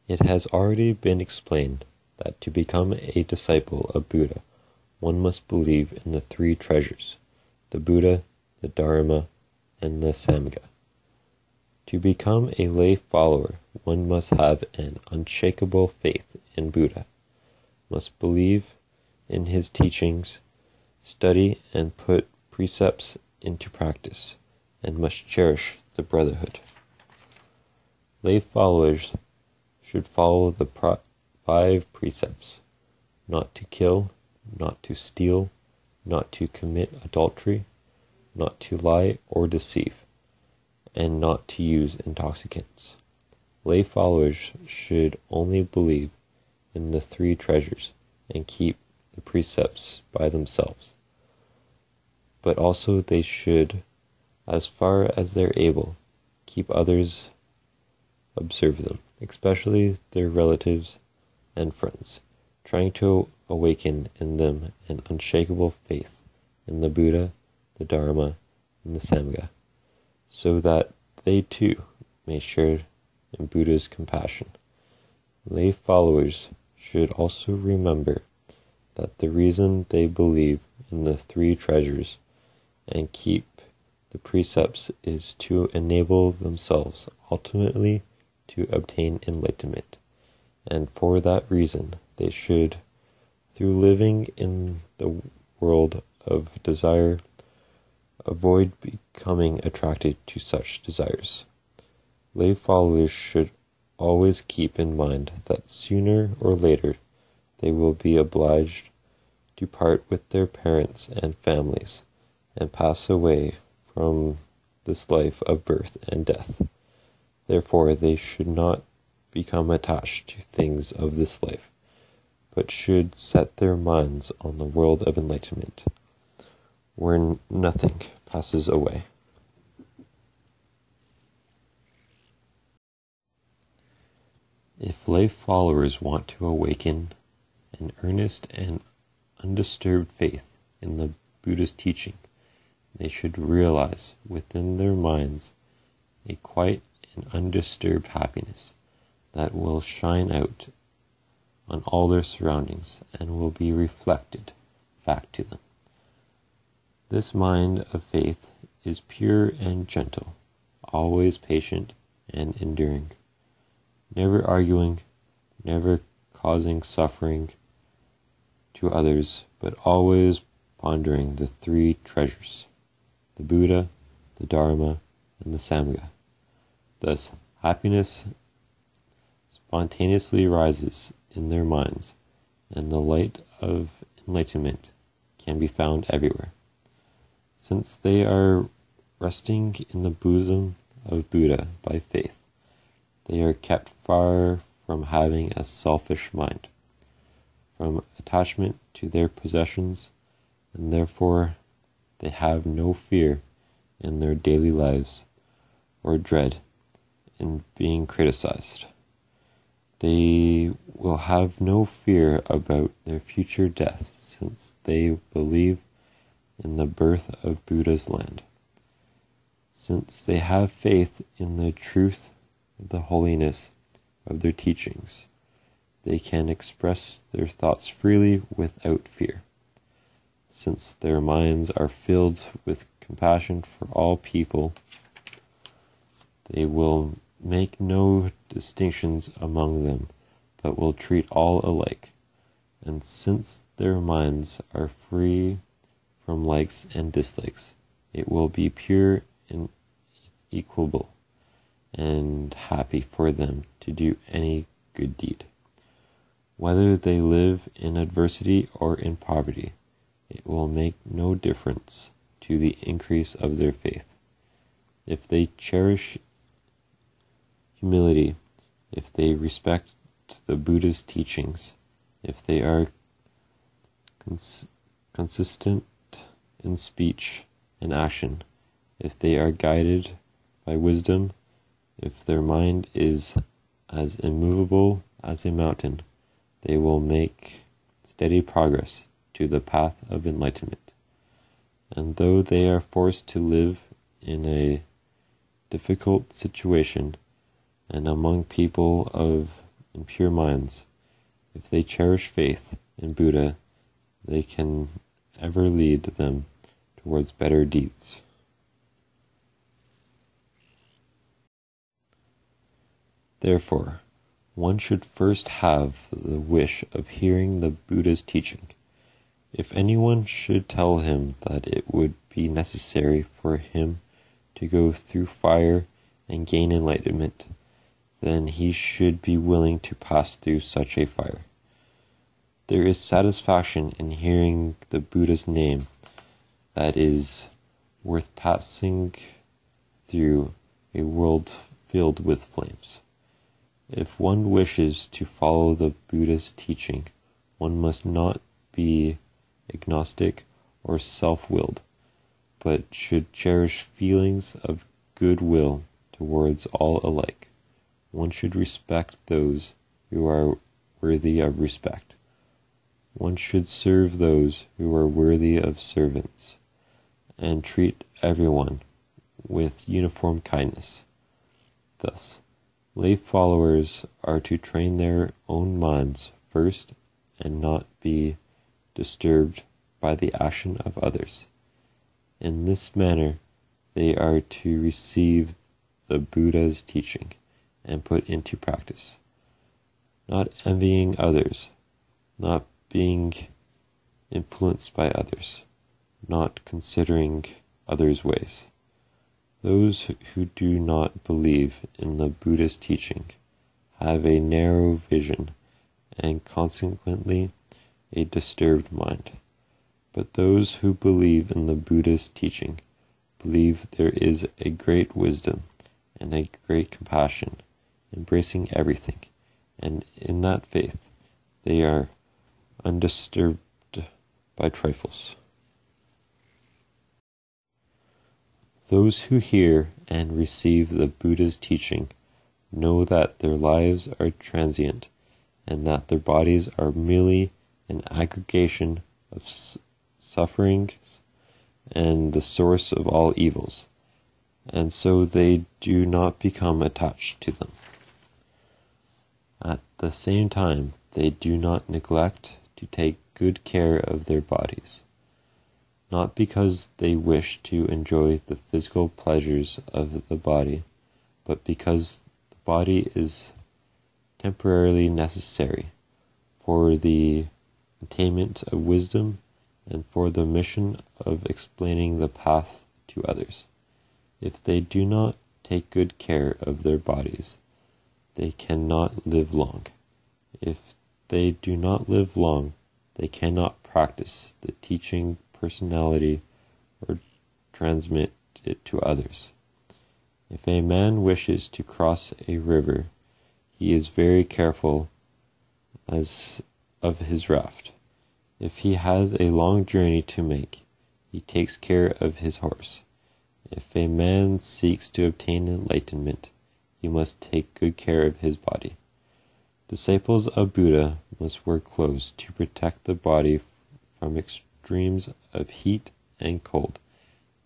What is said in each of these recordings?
It has already been explained that to become a disciple of Buddha, one must believe in the three treasures, the Buddha, the Dharma, and the Sangha. To become a lay follower, one must have an unshakable faith in Buddha, must believe in his teachings, study and put precepts into practice, and must cherish the brotherhood. Lay followers should follow the 5 precepts: not to kill, not to steal, not to commit adultery, not to lie or deceive, and not to use intoxicants. Lay followers should only believe in the 3 treasures and keep the precepts by themselves. But also they should, as far as they're able, keep others observe them, especially their relatives and friends, trying to awaken in them an unshakable faith in the Buddha, the Dharma, and the Sangha, so that they too may share in Buddha's compassion. Lay followers should also remember that the reason they believe in the 3 treasures and keep the precepts is to enable themselves ultimately to obtain enlightenment, and for that reason they should, through living in the world of desire, avoid becoming attracted to such desires. Lay followers should always keep in mind that sooner or later they will be obliged to part with their parents and families and pass away from this life of birth and death. Therefore, they should not become attached to things of this life, but should set their minds on the world of enlightenment, where nothing passes away. If lay followers want to awaken an earnest and undisturbed faith in the Buddha's teaching, they should realize within their minds a quiet and undisturbed happiness that will shine out on all their surroundings and will be reflected back to them. This mind of faith is pure and gentle, always patient and enduring, never arguing, never causing suffering to others, but always pondering the 3 treasures, the Buddha, the Dharma, and the Sangha. Thus, happiness spontaneously rises in their minds, and the light of enlightenment can be found everywhere. Since they are resting in the bosom of Buddha by faith, they are kept far from having a selfish mind, from attachment to their possessions, and therefore they have no fear in their daily lives or dread in being criticized. They will have no fear about their future death, since they believe in the birth of Buddha's land. Since they have faith in the truth of the holiness of their teachings, they can express their thoughts freely without fear. Since their minds are filled with compassion for all people, they will make no distinctions among them, but will treat all alike. And since their minds are free from likes and dislikes, it will be pure and equable and happy for them to do any good deed. Whether they live in adversity or in poverty, it will make no difference to the increase of their faith. If they cherish humility, if they respect the Buddha's teachings, if they are consistent in speech and action, if they are guided by wisdom, if their mind is as immovable as a mountain, they will make steady progress to the path of enlightenment. And though they are forced to live in a difficult situation and among people of and pure minds. If they cherish faith in Buddha, they can ever lead them towards better deeds. Therefore, one should first have the wish of hearing the Buddha's teaching. If anyone should tell him that it would be necessary for him to go through fire and gain enlightenment, then he should be willing to pass through such a fire. There is satisfaction in hearing the Buddha's name that is worth passing through a world filled with flames. If one wishes to follow the Buddha's teaching, one must not be agnostic or self-willed, but should cherish feelings of goodwill towards all alike. One should respect those who are worthy of respect. One should serve those who are worthy of servants, and treat everyone with uniform kindness. Thus, lay followers are to train their own minds first and not be disturbed by the action of others. In this manner, they are to receive the Buddha's teaching and put into practice, not envying others, not being influenced by others, not considering others' ways. Those who do not believe in the Buddha's teaching have a narrow vision and consequently a disturbed mind. But those who believe in the Buddha's teaching believe there is a great wisdom and a great compassion, embracing everything, and in that faith they are undisturbed by trifles. Those who hear and receive the Buddha's teaching know that their lives are transient and that their bodies are merely an aggregation of sufferings and the source of all evils, and so they do not become attached to them. At the same time, they do not neglect to take good care of their bodies, not because they wish to enjoy the physical pleasures of the body, but because the body is temporarily necessary for the attainment of wisdom and for the mission of explaining the path to others. If they do not take good care of their bodies, they cannot live long. If they do not live long, they cannot practice the teaching personality or transmit it to others. If a man wishes to cross a river, he is very careful of his raft. If he has a long journey to make, he takes care of his horse. If a man seeks to obtain enlightenment, he must take good care of his body. Disciples of Buddha must wear clothes to protect the body from extremes of heat and cold,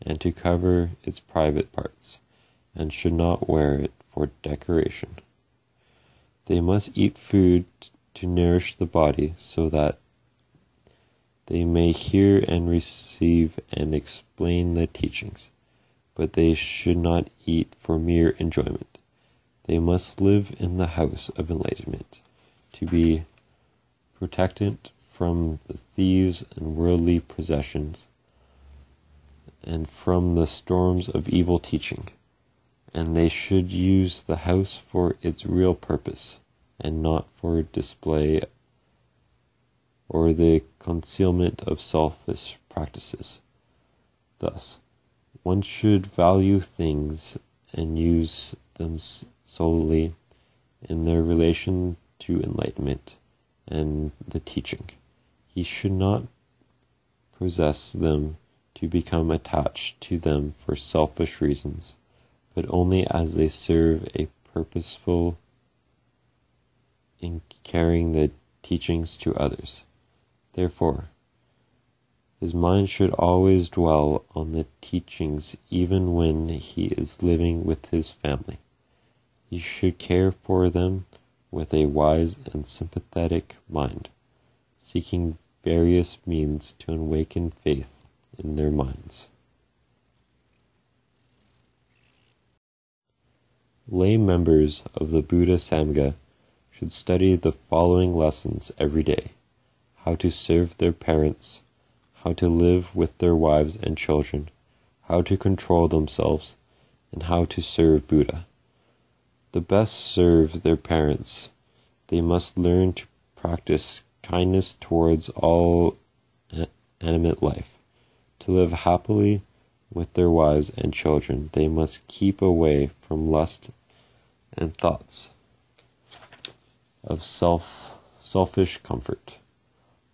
and to cover its private parts, and should not wear it for decoration. They must eat food to nourish the body so that they may hear and receive and explain the teachings, but they should not eat for mere enjoyment. They must live in the house of enlightenment, to be protected from the thieves and worldly possessions, and from the storms of evil teaching, and they should use the house for its real purpose, and not for display or the concealment of selfish practices. Thus, one should value things and use them solely in their relation to enlightenment and the teaching. He should not possess them to become attached to them for selfish reasons, but only as they serve a purposeful in carrying the teachings to others. Therefore, his mind should always dwell on the teachings even when he is living with his family. He should care for them with a wise and sympathetic mind, seeking various means to awaken faith in their minds. Lay members of the Buddha Samgha should study the following lessons every day: how to serve their parents, how to live with their wives and children, how to control themselves, and how to serve Buddha. To best serve their parents, they must learn to practice kindness towards all animate life. To live happily with their wives and children, they must keep away from lust and thoughts of selfish comfort.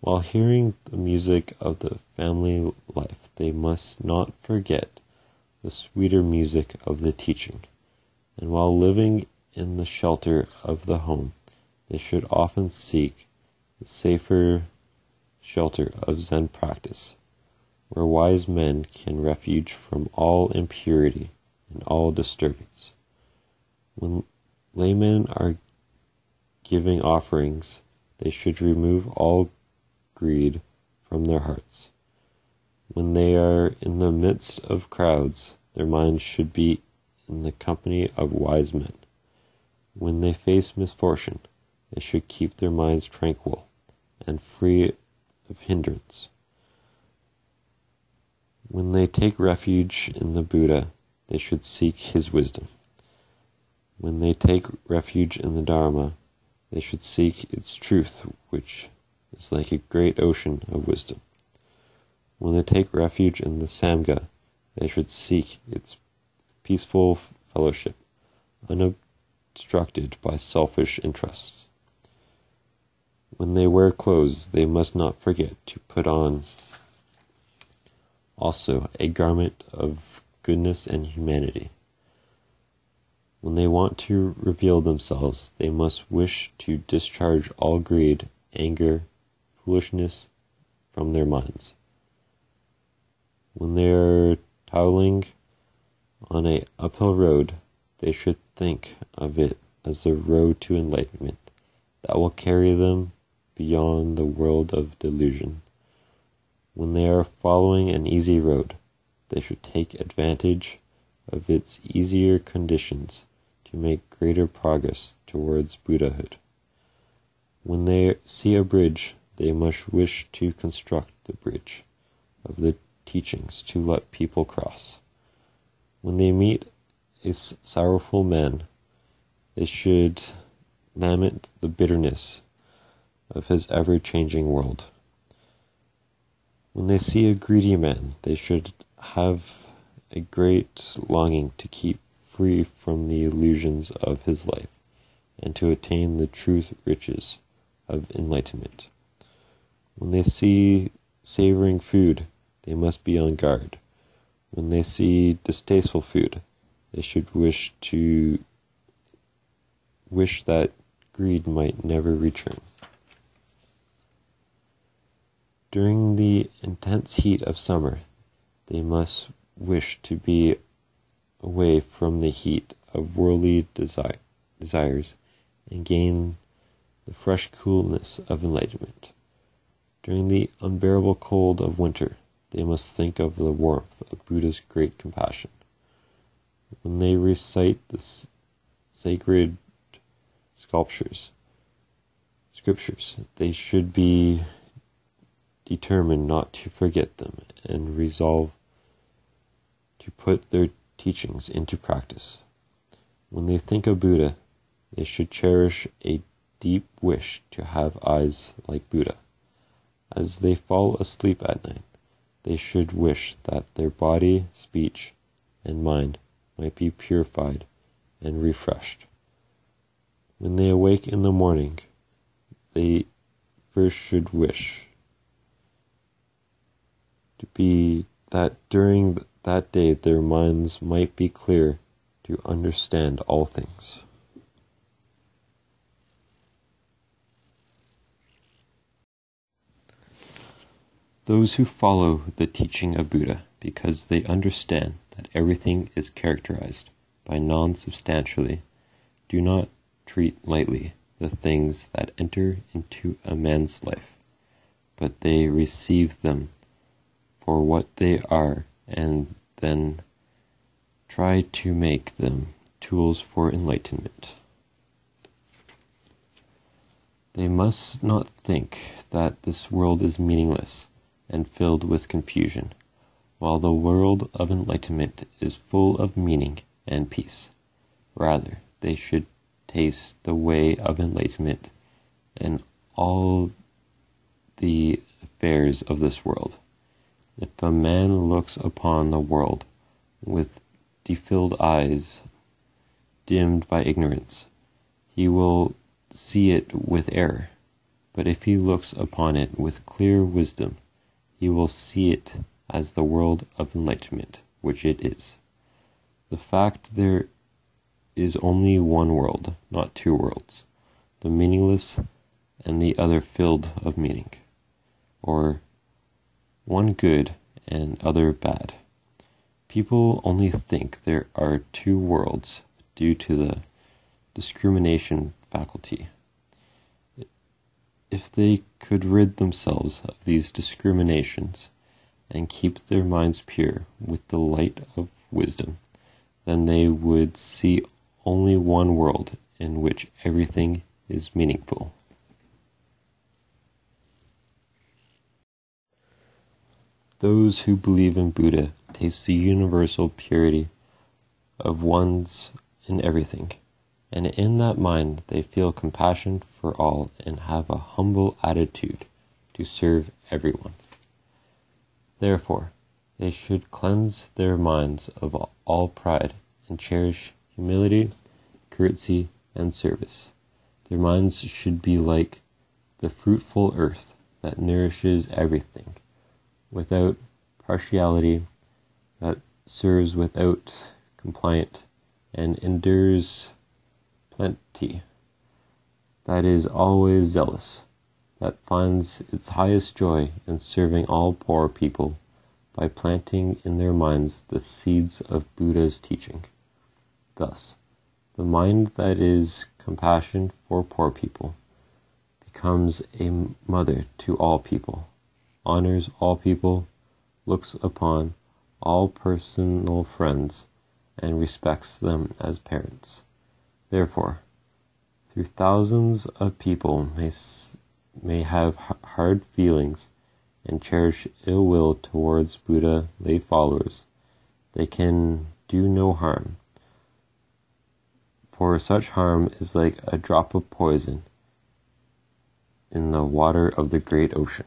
While hearing the music of the family life, they must not forget the sweeter music of the teaching. And while living in the shelter of the home, they should often seek the safer shelter of Zen practice, where wise men can refuge from all impurity and all disturbance. When laymen are giving offerings, they should remove all greed from their hearts. When they are in the midst of crowds, their minds should be in the company of wise men. When they face misfortune, they should keep their minds tranquil and free of hindrance. When they take refuge in the Buddha, they should seek his wisdom. When they take refuge in the Dharma, they should seek its truth, which is like a great ocean of wisdom. When they take refuge in the Samgha, they should seek its peaceful fellowship, unobstructed by selfish interests. When they wear clothes, they must not forget to put on also a garment of goodness and humanity. When they want to reveal themselves, they must wish to discharge all greed, anger, foolishness from their minds. When they are toiling on an uphill road, they should think of it as the road to enlightenment that will carry them beyond the world of delusion. When they are following an easy road, they should take advantage of its easier conditions to make greater progress towards Buddhahood. When they see a bridge, they must wish to construct the bridge of the teachings to let people cross. When they meet a sorrowful man, they should lament the bitterness of his ever-changing world. When they see a greedy man, they should have a great longing to keep free from the illusions of his life and to attain the truth riches of enlightenment. When they see savoring food, they must be on guard. When they see distasteful food, they should wish that greed might never return. During the intense heat of summer, they must wish to be away from the heat of worldly desires and gain the fresh coolness of enlightenment. During the unbearable cold of winter, they must think of the warmth of Buddha's great compassion. When they recite the sacred scriptures, they should be determined not to forget them and resolve to put their teachings into practice. When they think of Buddha, they should cherish a deep wish to have eyes like Buddha. As they fall asleep at night, they should wish that their body, speech, and mind might be purified and refreshed. When they awake in the morning, they first should wish to be that during that day their minds might be clear to understand all things. Those who follow the teaching of Buddha because they understand that everything is characterized by non-substantiality do not treat lightly the things that enter into a man's life, but they receive them for what they are and then try to make them tools for enlightenment. They must not think that this world is meaningless and filled with confusion, while the world of enlightenment is full of meaning and peace. Rather, they should taste the way of enlightenment and all the affairs of this world. If a man looks upon the world with defiled eyes, dimmed by ignorance, he will see it with error. But if he looks upon it with clear wisdom, he will see it as the world of enlightenment, which it is. The fact there is only one world, not two worlds, the meaningless and the other filled of meaning, or one good and other bad. People only think there are two worlds due to the discrimination faculty. If they could rid themselves of these discriminations and keep their minds pure with the light of wisdom, then they would see only one world in which everything is meaningful. Those who believe in Buddha taste the universal purity of one's in everything, and in that mind they feel compassion for all and have a humble attitude to serve everyone. Therefore, they should cleanse their minds of all pride and cherish humility, courtesy, and service. Their minds should be like the fruitful earth that nourishes everything, without partiality, that serves without complaint, and endures plenty, that is always zealous, that finds its highest joy in serving all poor people by planting in their minds the seeds of Buddha's teaching. Thus, the mind that is compassion for poor people becomes a mother to all people, honors all people, looks upon all personal friends, and respects them as parents. Therefore, though thousands of people may have hard feelings and cherish ill will towards Buddha lay followers, they can do no harm, for such harm is like a drop of poison in the water of the great ocean.